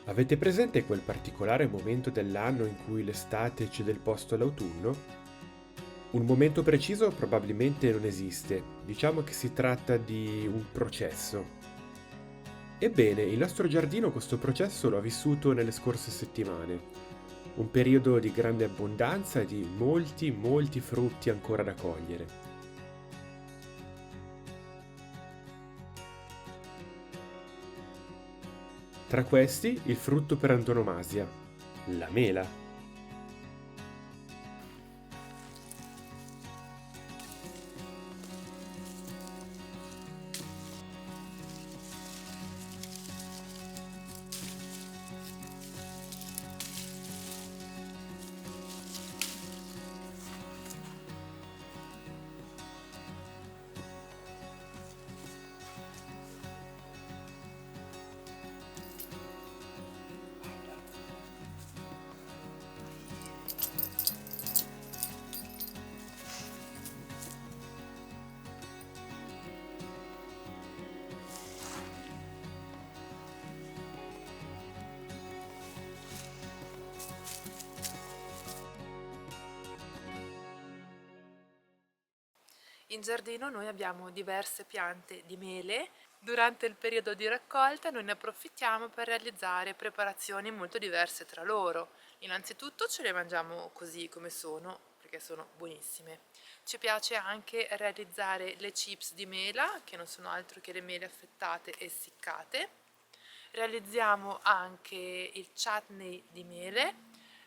Avete presente quel particolare momento dell'anno in cui l'estate cede il posto all'autunno? Un momento preciso probabilmente non esiste, diciamo che si tratta di un processo. Ebbene, il nostro giardino questo processo lo ha vissuto nelle scorse settimane, un periodo di grande abbondanza e di molti frutti ancora da cogliere. Tra questi, il frutto per antonomasia, la mela. In giardino noi abbiamo diverse piante di mele. Durante il periodo di raccolta noi ne approfittiamo per realizzare preparazioni molto diverse tra loro. Innanzitutto ce le mangiamo così come sono, perché sono buonissime. Ci piace anche realizzare le chips di mela, che non sono altro che le mele affettate e essiccate. Realizziamo anche il chutney di mele,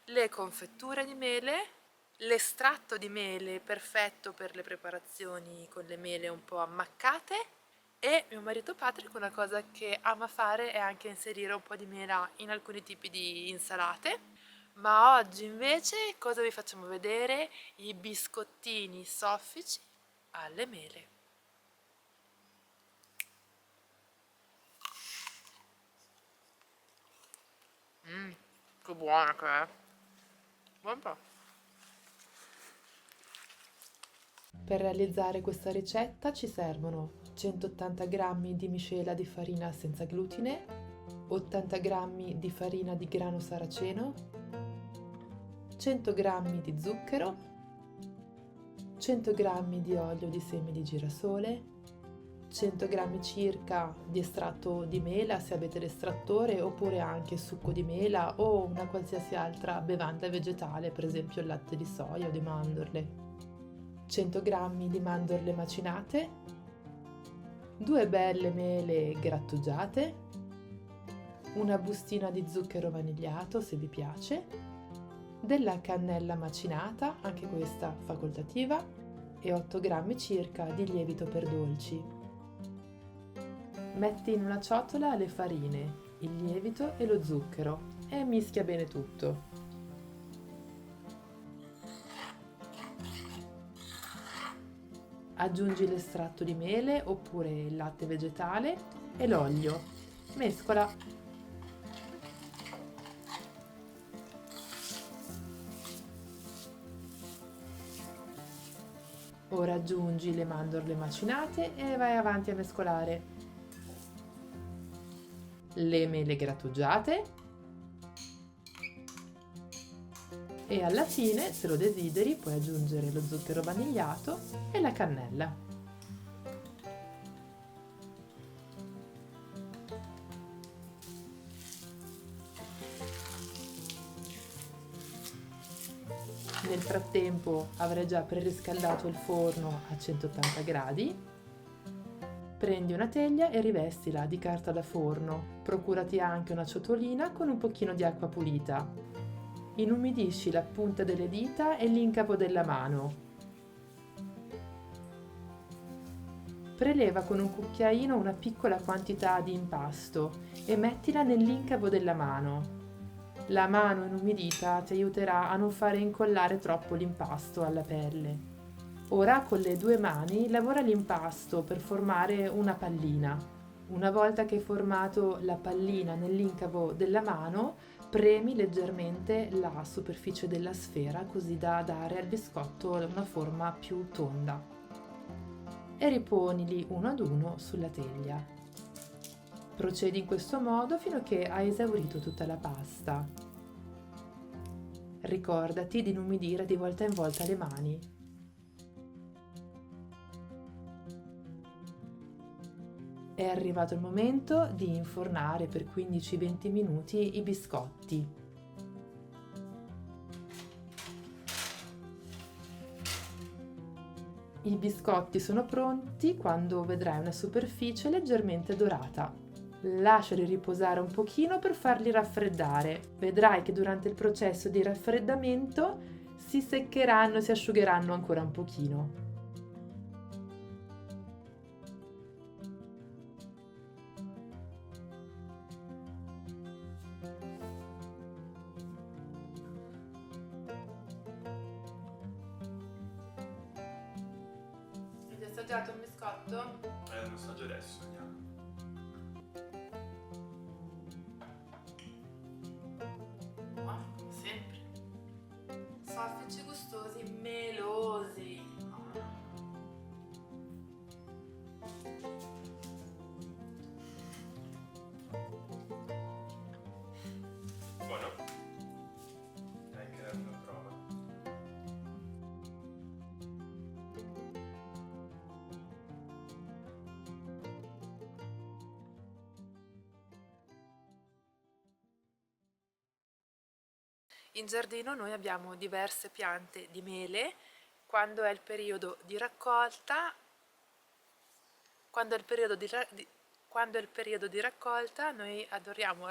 le confetture di mele, l'estratto di mele perfetto per le preparazioni con le mele un po' ammaccate, e mio marito Patrick una cosa che ama fare è anche inserire un po' di mela in alcuni tipi di insalate. Ma oggi invece cosa vi facciamo vedere? I biscottini soffici alle mele. Mmm, che buona che è. Buon po'. Per realizzare questa ricetta ci servono 180 g di miscela di farina senza glutine, 80 g di farina di grano saraceno, 100 g di zucchero, 100 g di olio di semi di girasole, 100 g circa di estratto di mela se avete l'estrattore, oppure anche succo di mela o una qualsiasi altra bevanda vegetale, per esempio il latte di soia o di mandorle, 100 g di mandorle macinate, 2 belle mele grattugiate, una bustina di zucchero vanigliato se vi piace, della cannella macinata, anche questa facoltativa, e 8 g circa di lievito per dolci. Metti in una ciotola le farine, il lievito e lo zucchero e mischia bene tutto. Aggiungi l'estratto di mele oppure il latte vegetale e l'olio. Mescola. Ora aggiungi le mandorle macinate e vai avanti a mescolare. Le mele grattugiate e alla fine, se lo desideri, puoi aggiungere lo zucchero vanigliato e la cannella. Nel frattempo avrai già preriscaldato il forno a 180 gradi. Prendi una teglia e rivestila di carta da forno. Procurati anche una ciotolina con un pochino di acqua pulita. Inumidisci la punta delle dita e l'incavo della mano. Preleva con un cucchiaino una piccola quantità di impasto e mettila nell'incavo della mano. La mano inumidita ti aiuterà a non fare incollare troppo l'impasto alla pelle. Ora con le due mani lavora l'impasto per formare una pallina. Una volta che hai formato la pallina nell'incavo della mano, premi leggermente la superficie della sfera così da dare al biscotto una forma più tonda. E riponili uno ad uno sulla teglia. Procedi in questo modo fino a che hai esaurito tutta la pasta. Ricordati di inumidire di volta in volta le mani. È arrivato il momento di infornare per 15-20 minuti i biscotti. I biscotti sono pronti quando vedrai una superficie leggermente dorata. Lasciali riposare un pochino per farli raffreddare. Vedrai che durante il processo di raffreddamento si seccheranno, si asciugheranno ancora un pochino. Hai assaggiato un biscotto? Lo assaggio adesso, andiamo. Buono, come sempre. Soffici gustosi, melosi. Buono. Dai che era una prova. In giardino noi abbiamo diverse piante di mele. Quando è il periodo di raccolta, quando è il periodo di raccolta noi adoriamo